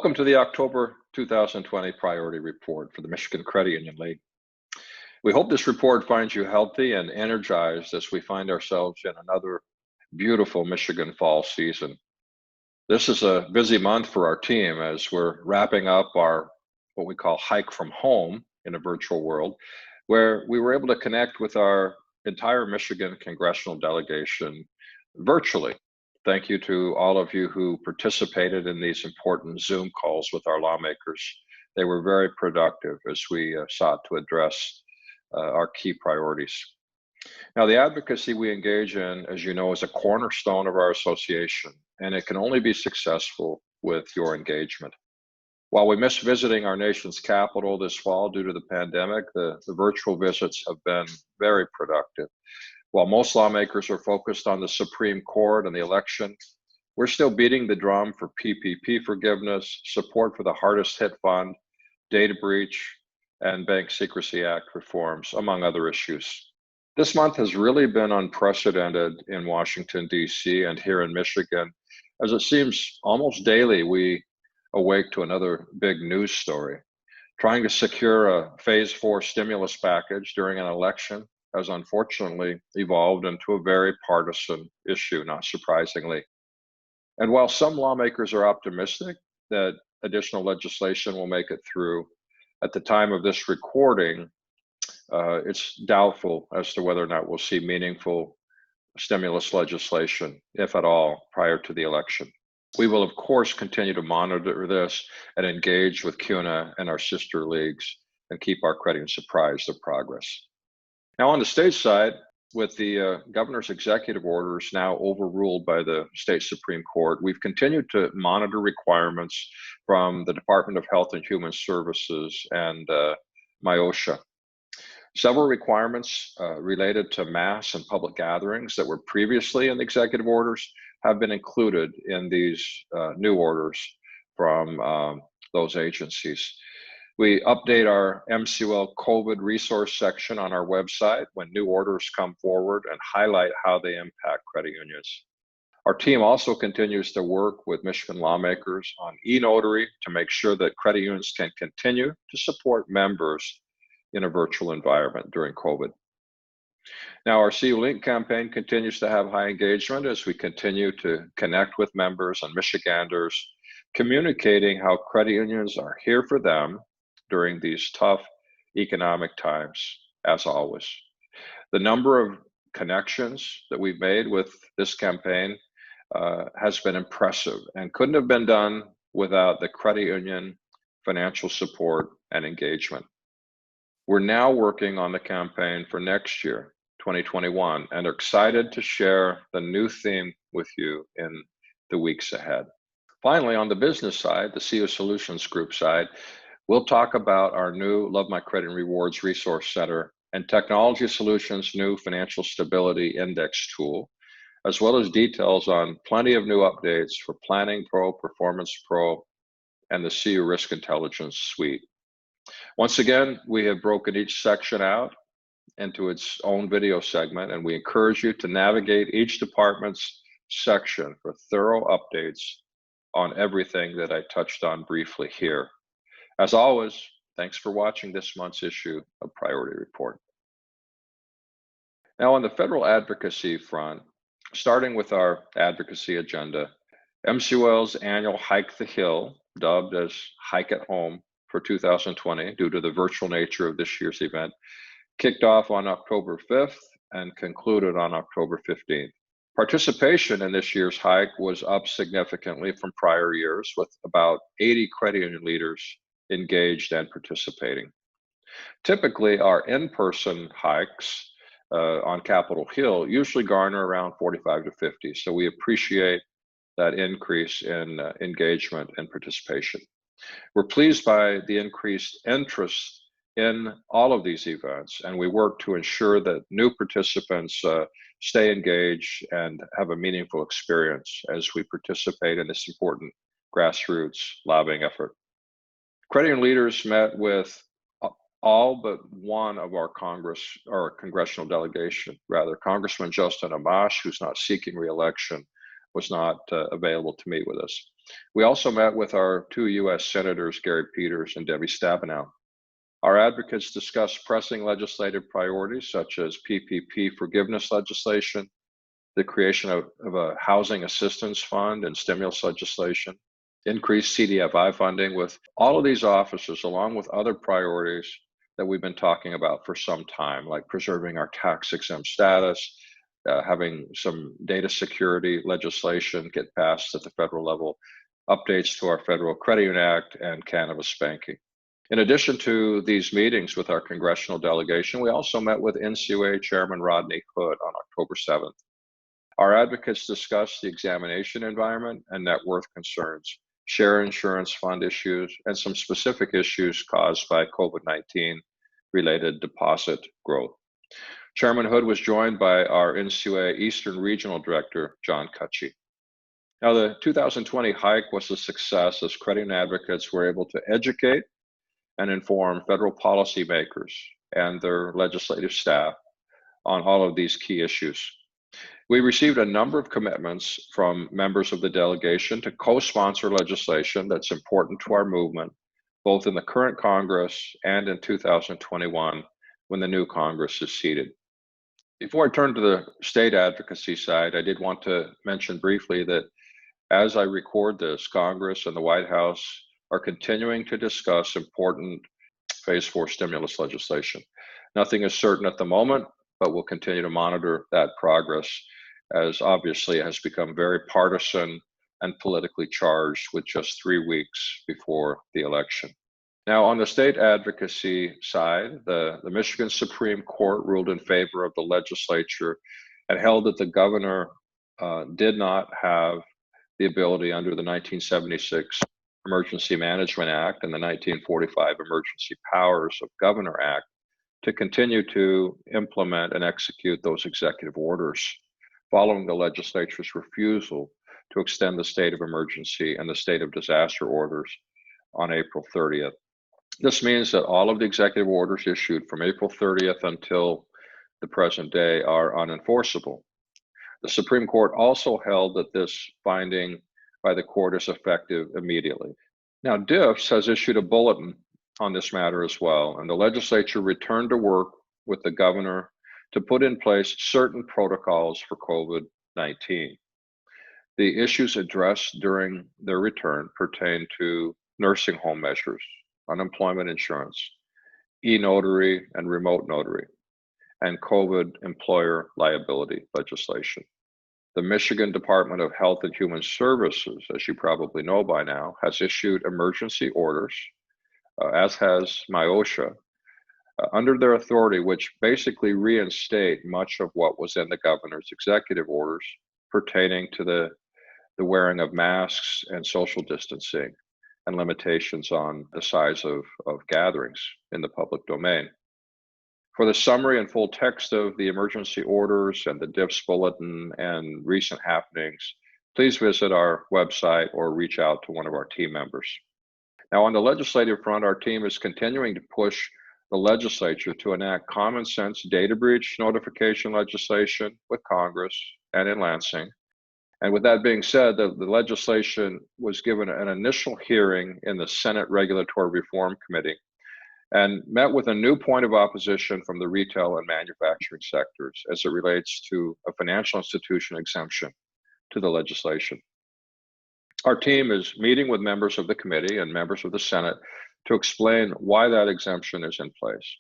Welcome to the October 2020 Priority Report for the Michigan Credit Union League. We hope this report finds you healthy and energized as we find ourselves in another beautiful Michigan fall season. This is a busy month for our team as we're wrapping up our what we call hike from home in a virtual world, where we were able to connect with our entire Michigan congressional delegation virtually. Thank you to all of you who participated in these important Zoom calls with our lawmakers. They were very productive as we sought to address our key priorities. Now, the advocacy we engage in, as you know, is a cornerstone of our association, and it can only be successful with your engagement. While we miss visiting our nation's capital this fall due to the pandemic, the virtual visits have been very productive. While most lawmakers are focused on the Supreme Court and the election, we're still beating the drum for PPP forgiveness, support for the hardest hit fund, data breach, and Bank Secrecy Act reforms, among other issues. This month has really been unprecedented in Washington, D.C. and here in Michigan, as it seems almost daily we awake to another big news story. Trying to secure a Phase 4 stimulus package during an election has unfortunately evolved into a very partisan issue, not surprisingly. And while some lawmakers are optimistic that additional legislation will make it through, at the time of this recording, it's doubtful as to whether or not we'll see meaningful stimulus legislation, if at all, prior to the election. We will, of course, continue to monitor this and engage with CUNA and our sister leagues and keep our credit unions apprised of progress. Now, on the state side, with the governor's executive orders now overruled by the state Supreme Court, we've continued to monitor requirements from the Department of Health and Human Services and MIOSHA. Several requirements related to mass and public gatherings that were previously in the executive orders have been included in these new orders from those agencies. We update our MCUL COVID resource section on our website when new orders come forward and highlight how they impact credit unions. Our team also continues to work with Michigan lawmakers on e-notary to make sure that credit unions can continue to support members in a virtual environment during COVID. Now, our CU Link campaign continues to have high engagement as we continue to connect with members and Michiganders, communicating how credit unions are here for them during these tough economic times, as always. The number of connections that we've made with this campaign has been impressive and couldn't have been done without the credit union financial support and engagement. We're now working on the campaign for next year, 2021, and are excited to share the new theme with you in the weeks ahead. Finally, on the business side, the CU Solutions Group side, we'll talk about our new Love My Credit and Rewards Resource Center and Technology Solutions' new Financial Stability Index tool, as well as details on plenty of new updates for Planning Pro, Performance Pro, and the CU Risk Intelligence Suite. Once again, we have broken each section out into its own video segment, and we encourage you to navigate each department's section for thorough updates on everything that I touched on briefly here. As always, thanks for watching this month's issue of Priority Report. Now, on the federal advocacy front, starting with our advocacy agenda, MCUL's annual Hike the Hill, dubbed as Hike at Home for 2020 due to the virtual nature of this year's event, kicked off on October 5th and concluded on October 15th. Participation in this year's hike was up significantly from prior years, with about 80 credit union leaders engaged and participating. Typically, our in-person hikes on Capitol Hill usually garner around 45 to 50, so we appreciate that increase in engagement and participation. We're pleased by the increased interest in all of these events, and we work to ensure that new participants stay engaged and have a meaningful experience as we participate in this important grassroots lobbying effort. Credit union leaders met with all but one of our congressional delegation, Congressman Justin Amash, who's not seeking re-election, was not available to meet with us. We also met with our 2 U.S. Senators, Gary Peters and Debbie Stabenow. Our advocates discussed pressing legislative priorities such as PPP forgiveness legislation, the creation of a housing assistance fund and stimulus legislation, increased CDFI funding with all of these offices, along with other priorities that we've been talking about for some time, like preserving our tax-exempt status, having some data security legislation get passed at the federal level, updates to our Federal Credit Union Act, and cannabis banking. In addition to these meetings with our congressional delegation, we also met with NCUA Chairman Rodney Hood on October 7th. Our advocates discussed the examination environment and net worth concerns, share insurance fund issues, and some specific issues caused by COVID-19 related deposit growth. Chairman Hood was joined by our NCUA Eastern Regional Director, John Cutchie. Now, the 2020 hike was a success as credit union advocates were able to educate and inform federal policymakers and their legislative staff on all of these key issues. We received a number of commitments from members of the delegation to co-sponsor legislation that's important to our movement, both in the current Congress and in 2021 when the new Congress is seated. Before I turn to the state advocacy side, I did want to mention briefly that as I record this, Congress and the White House are continuing to discuss important Phase 4 stimulus legislation. Nothing is certain at the moment, but we'll continue to monitor that progress, as obviously it has become very partisan and politically charged with just 3 weeks before the election. Now, on the state advocacy side, the Michigan Supreme Court ruled in favor of the legislature and held that the governor did not have the ability under the 1976 Emergency Management Act and the 1945 Emergency Powers of Governor Act to continue to implement and execute those executive orders following the legislature's refusal to extend the state of emergency and the state of disaster orders on April 30th. This means that all of the executive orders issued from April 30th until the present day are unenforceable. The Supreme Court also held that this finding by the court is effective immediately. Now, DIFS has issued a bulletin on this matter as well, and the legislature returned to work with the governor to put in place certain protocols for COVID-19. The issues addressed during their return pertain to nursing home measures, unemployment insurance, e-notary and remote notary, and COVID employer liability legislation. The Michigan Department of Health and Human Services, as you probably know by now, has issued emergency orders, as has MIOSHA, under their authority, which basically reinstate much of what was in the governor's executive orders pertaining to the wearing of masks and social distancing and limitations on the size of gatherings in the public domain. For the summary and full text of the emergency orders and the DIFS bulletin and recent happenings, please visit our website or reach out to one of our team members. Now, on the legislative front, our team is continuing to push the legislature to enact common sense data breach notification legislation with Congress and in Lansing. And with that being said, the legislation was given an initial hearing in the Senate Regulatory Reform Committee and met with a new point of opposition from the retail and manufacturing sectors as it relates to a financial institution exemption to the legislation. Our team is meeting with members of the committee and members of the Senate to explain why that exemption is in place.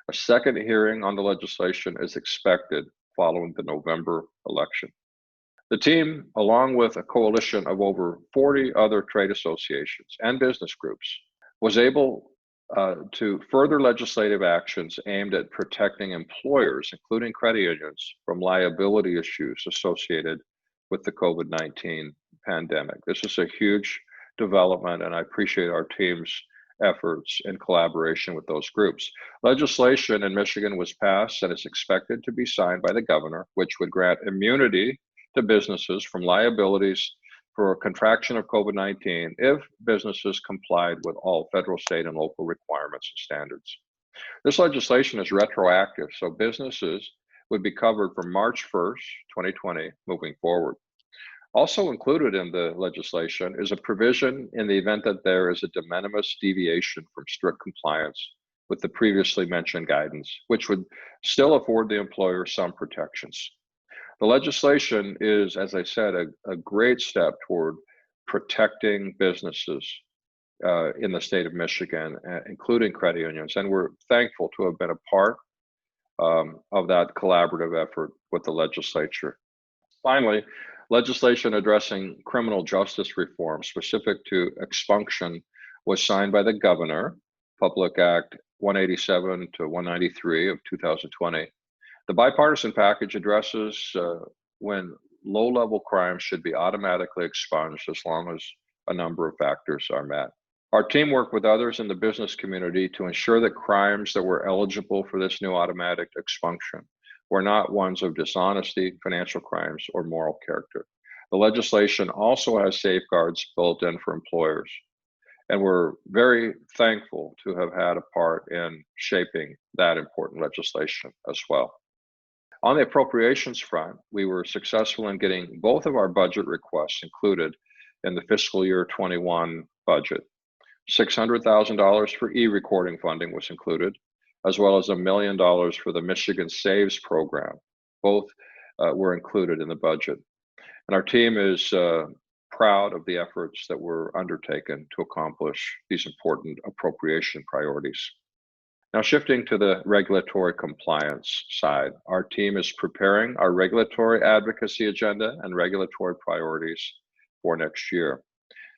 A second hearing on the legislation is expected following the November election. The team, along with a coalition of over 40 other trade associations and business groups, was able to further legislative actions aimed at protecting employers, including credit unions, from liability issues associated with the COVID-19 pandemic. This is a huge development, and I appreciate our team's efforts in collaboration with those groups. Legislation in Michigan was passed and is expected to be signed by the governor, which would grant immunity to businesses from liabilities for a contraction of COVID-19 if businesses complied with all federal, state, and local requirements and standards. This legislation is retroactive, so businesses would be covered from March 1st, 2020, moving forward. Also included in the legislation is a provision in the event that there is a de minimis deviation from strict compliance with the previously mentioned guidance, which would still afford the employer some protections. The legislation is, as I said, a great step toward protecting businesses in the state of Michigan, including credit unions, and we're thankful to have been a part of that collaborative effort with the legislature. Finally, legislation addressing criminal justice reform specific to expunction was signed by the governor, Public Act 187 to 193 of 2020. The bipartisan package addresses when low-level crimes should be automatically expunged as long as a number of factors are met. Our team worked with others in the business community to ensure that crimes that were eligible for this new automatic expunction were not ones of dishonesty, financial crimes, or moral character. The legislation also has safeguards built in for employers, and we're very thankful to have had a part in shaping that important legislation as well. On the appropriations front, we were successful in getting both of our budget requests included in the fiscal year 21 budget. $600,000 for e-recording funding was included, as well as $1 million for the Michigan Saves program. Both were included in the budget. And our team is proud of the efforts that were undertaken to accomplish these important appropriation priorities. Now, shifting to the regulatory compliance side, our team is preparing our regulatory advocacy agenda and regulatory priorities for next year.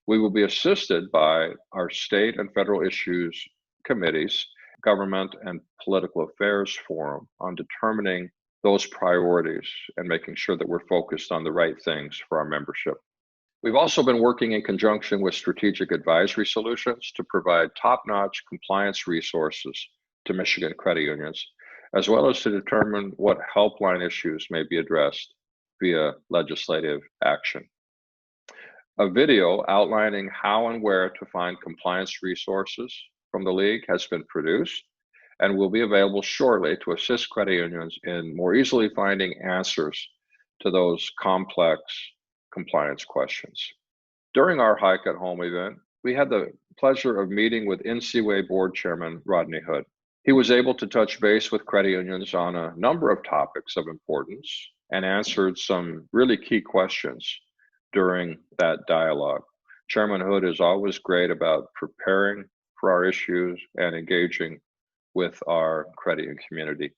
We will be assisted by our state and federal issues committees, Government and Political Affairs Forum, on determining those priorities and making sure that we're focused on the right things for our membership. We've also been working in conjunction with Strategic Advisory Solutions to provide top-notch compliance resources to Michigan credit unions, as well as to determine what helpline issues may be addressed via legislative action. A video outlining how and where to find compliance resources from the League has been produced and will be available shortly to assist credit unions in more easily finding answers to those complex compliance questions. During our Hike at Home event, we had the pleasure of meeting with NCUA Board Chairman Rodney Hood. He was able to touch base with credit unions on a number of topics of importance and answered some really key questions during that dialogue. Chairman Hood is always great about preparing for our issues and engaging with our credit union community.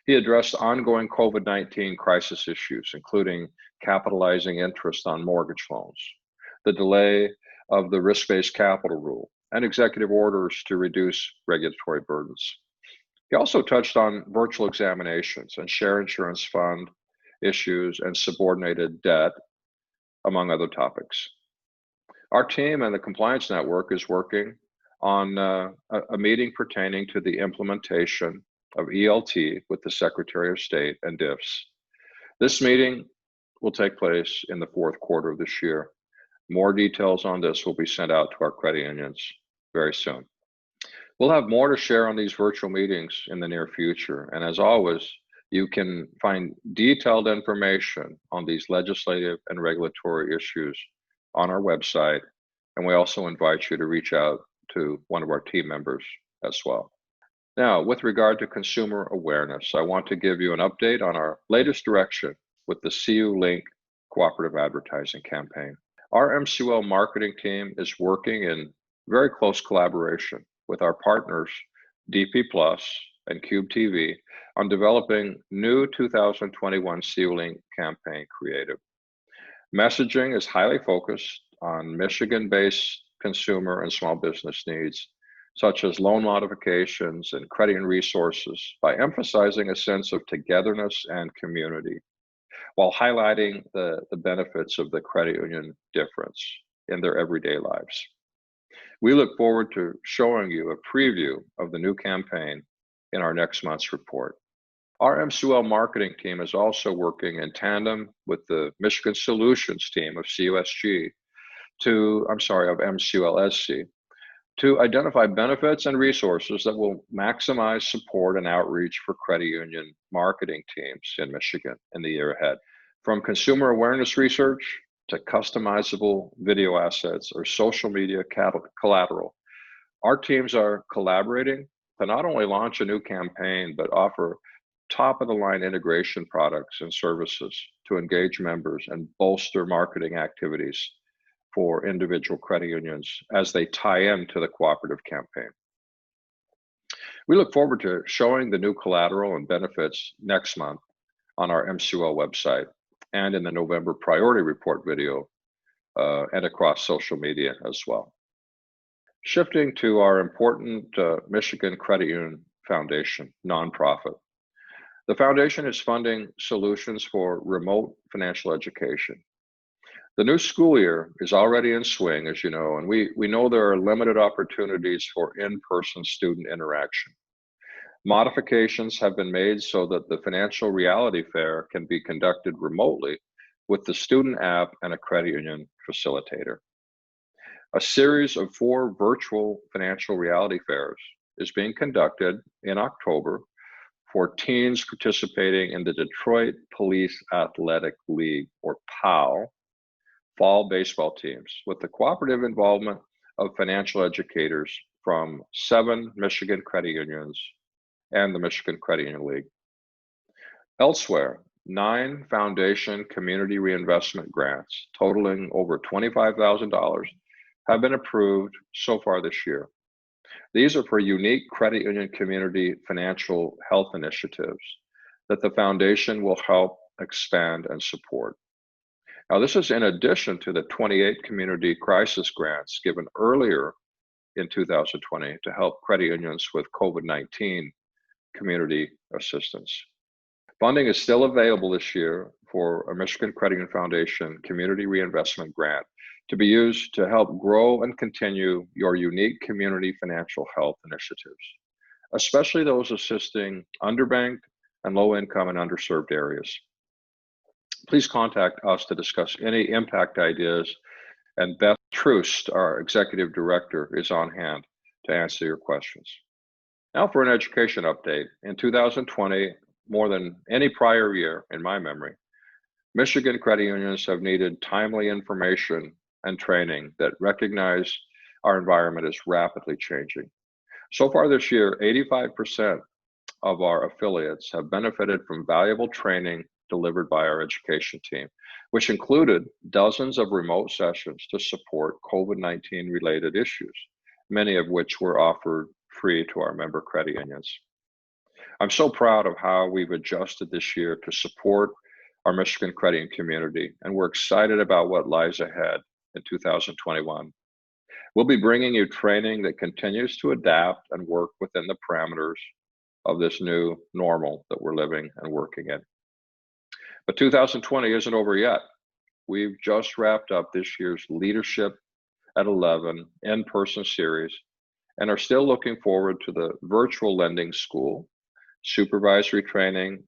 He addressed ongoing COVID-19 crisis issues, including capitalizing interest on mortgage loans, the delay of the risk-based capital rule, and executive orders to reduce regulatory burdens. He also touched on virtual examinations and share insurance fund issues and subordinated debt, among other topics. Our team and the Compliance Network is working on a meeting pertaining to the implementation of ELT with the Secretary of State and DIFS. This meeting will take place in the fourth quarter of this year. More details on this will be sent out to our credit unions very soon. We'll have more to share on these virtual meetings in the near future. And as always, you can find detailed information on these legislative and regulatory issues on our website. And we also invite you to reach out to one of our team members as well. Now, with regard to consumer awareness, I want to give you an update on our latest direction with the CU Link cooperative advertising campaign. Our MCUL marketing team is working in very close collaboration with our partners, DP Plus and Cube TV, on developing new 2021 CU Link campaign creative. Messaging is highly focused on Michigan-based consumer and small business needs, such as loan modifications and credit and resources, by emphasizing a sense of togetherness and community, while highlighting the benefits of the credit union difference in their everyday lives. We look forward to showing you a preview of the new campaign in our next month's report. Our MCUL marketing team is also working in tandem with the Michigan Solutions team of MCULSC to identify benefits and resources that will maximize support and outreach for credit union marketing teams in Michigan in the year ahead. From consumer awareness research to customizable video assets or social media collateral. Our teams are collaborating to not only launch a new campaign, but offer top of the line integration products and services to engage members and bolster marketing activities for individual credit unions as they tie into the cooperative campaign. We look forward to showing the new collateral and benefits next month on our MCUL website and in the November priority report video and across social media as well. Shifting to our important Michigan Credit Union Foundation nonprofit. The foundation is funding solutions for remote financial education. The new school year is already in swing, as you know, and we know there are limited opportunities for in-person student interaction. Modifications have been made so that the financial reality fair can be conducted remotely with the student app and a credit union facilitator. A series of 4 virtual financial reality fairs is being conducted in October for teens participating in the Detroit Police Athletic League, or POW, fall baseball teams, with the cooperative involvement of financial educators from 7 Michigan credit unions and the Michigan Credit Union League. Elsewhere, 9 foundation community reinvestment grants totaling over $25,000 have been approved so far this year. These are for unique credit union community financial health initiatives that the foundation will help expand and support. Now, this is in addition to the 28 community crisis grants given earlier in 2020 to help credit unions with COVID-19 community assistance. Funding is still available this year for a Michigan Credit Union Foundation Community Reinvestment Grant to be used to help grow and continue your unique community financial health initiatives, especially those assisting underbanked and low-income and underserved areas. Please contact us to discuss any impact ideas, and Beth Troost, our Executive Director, is on hand to answer your questions. Now for an education update. In 2020, more than any prior year in my memory, Michigan credit unions have needed timely information and training that recognize our environment is rapidly changing. So far this year, 85% of our affiliates have benefited from valuable training delivered by our education team, which included dozens of remote sessions to support COVID-19 related issues, many of which were offered free to our member credit unions. I'm so proud of how we've adjusted this year to support our Michigan credit union community, and we're excited about what lies ahead in 2021. We'll be bringing you training that continues to adapt and work within the parameters of this new normal that we're living and working in. But 2020 isn't over yet. We've just wrapped up this year's Leadership at 11 in-person series and are still looking forward to the virtual lending school, supervisory training,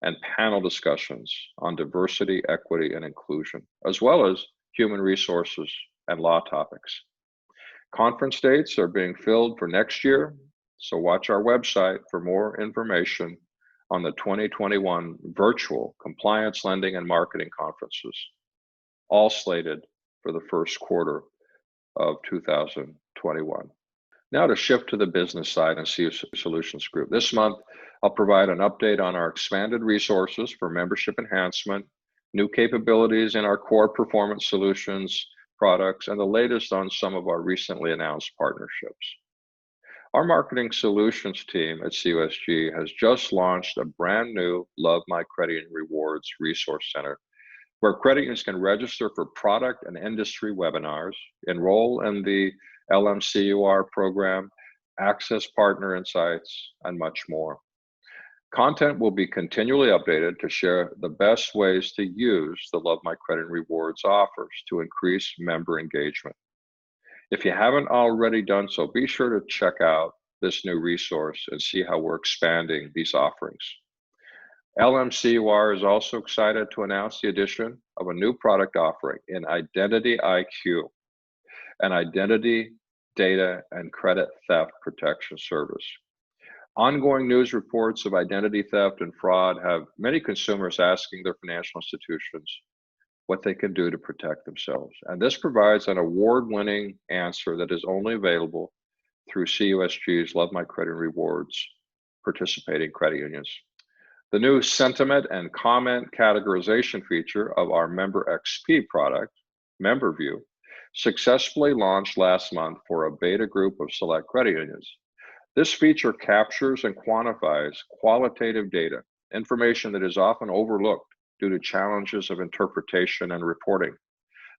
and panel discussions on diversity, equity, and inclusion, as well as human resources and law topics. Conference dates are being filled for next year, so watch our website for more information on the 2021 virtual compliance, lending, and marketing conferences, all slated for the first quarter of 2021. Now to shift to the business side and CU Solutions Group. This month, I'll provide an update on our expanded resources for membership enhancement, new capabilities in our core performance solutions products, and the latest on some of our recently announced partnerships. Our marketing solutions team at CUSG has just launched a brand new Love My Credit Union Rewards Resource Center, where credit unions can register for product and industry webinars, enroll in the LMCUR program, access partner insights, and much more. Content will be continually updated to share the best ways to use the Love My Credit Rewards offers to increase member engagement. If you haven't already done so, be sure to check out this new resource and see how we're expanding these offerings. LMCUR is also excited to announce the addition of a new product offering in Identity IQ, an identity, data, and credit theft protection service. Ongoing news reports of identity theft and fraud have many consumers asking their financial institutions what they can do to protect themselves. And this provides an award-winning answer that is only available through CUSG's Love My Credit Rewards participating credit unions. The new sentiment and comment categorization feature of our Member XP product, MemberView, successfully launched last month for a beta group of select credit unions. This feature captures and quantifies qualitative data, information that is often overlooked due to challenges of interpretation and reporting.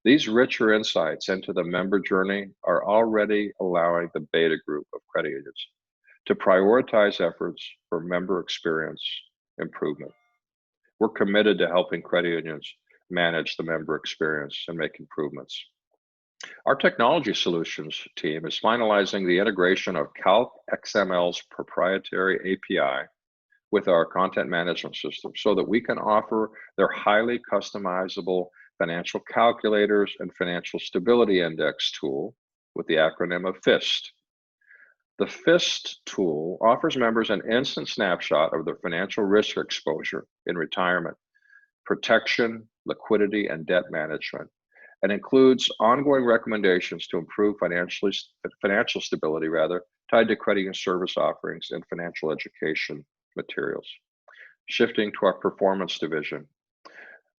These richer insights into the member journey are already allowing the beta group of credit unions to prioritize efforts for member experience improvement. We're committed to helping credit unions manage the member experience and make improvements. Our technology solutions team is finalizing the integration of CalcXML's proprietary API with our content management system so that we can offer their highly customizable financial calculators and financial stability index tool with the acronym of FIST. The FIST tool offers members an instant snapshot of their financial risk exposure in retirement, protection, liquidity, and debt management, and includes ongoing recommendations to improve financial stability tied to credit and service offerings and financial education materials. Shifting to our performance division.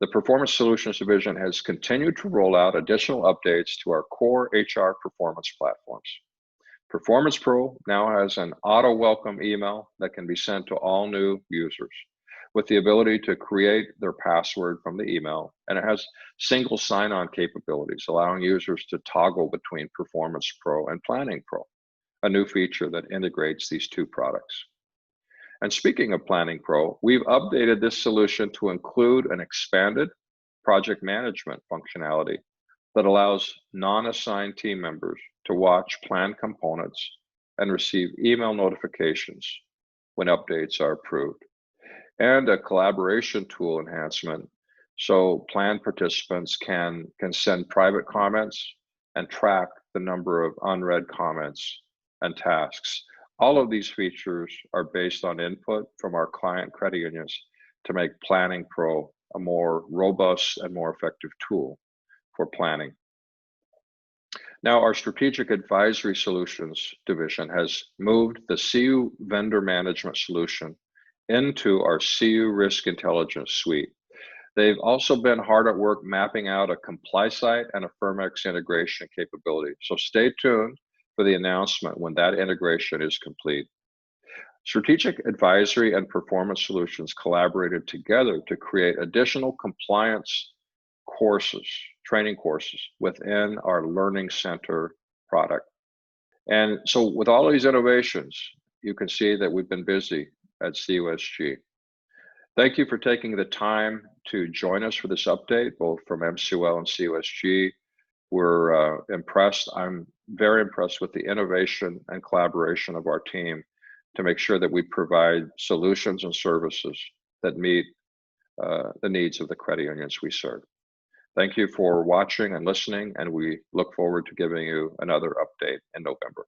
The Performance Solutions Division has continued to roll out additional updates to our core HR performance platforms. Performance Pro now has an auto welcome email that can be sent to all new users with the ability to create their password from the email, and it has single sign-on capabilities, allowing users to toggle between Performance Pro and Planning Pro, a new feature that integrates these two products. And speaking of Planning Pro, we've updated this solution to include an expanded project management functionality that allows non-assigned team members to watch plan components and receive email notifications when updates are approved, and a collaboration tool enhancement so plan participants can send private comments and track the number of unread comments and tasks. All of these features are based on input from our client credit unions to make Planning Pro a more robust and more effective tool for planning. Now, our Strategic Advisory Solutions division has moved the CU vendor management solution into our CU Risk Intelligence suite. They've also been hard at work mapping out a CompliSite and a Firmex integration capability. So stay tuned for the announcement when that integration is complete. Strategic Advisory and Performance Solutions collaborated together to create additional compliance courses, training courses within our Learning Center product. And so with all of these innovations, you can see that we've been busy at CUSG. Thank you for taking the time to join us for this update, both from MCUL and CUSG. We're impressed. I'm very impressed with the innovation and collaboration of our team to make sure that we provide solutions and services that meet the needs of the credit unions we serve. Thank you for watching and listening, and we look forward to giving you another update in November.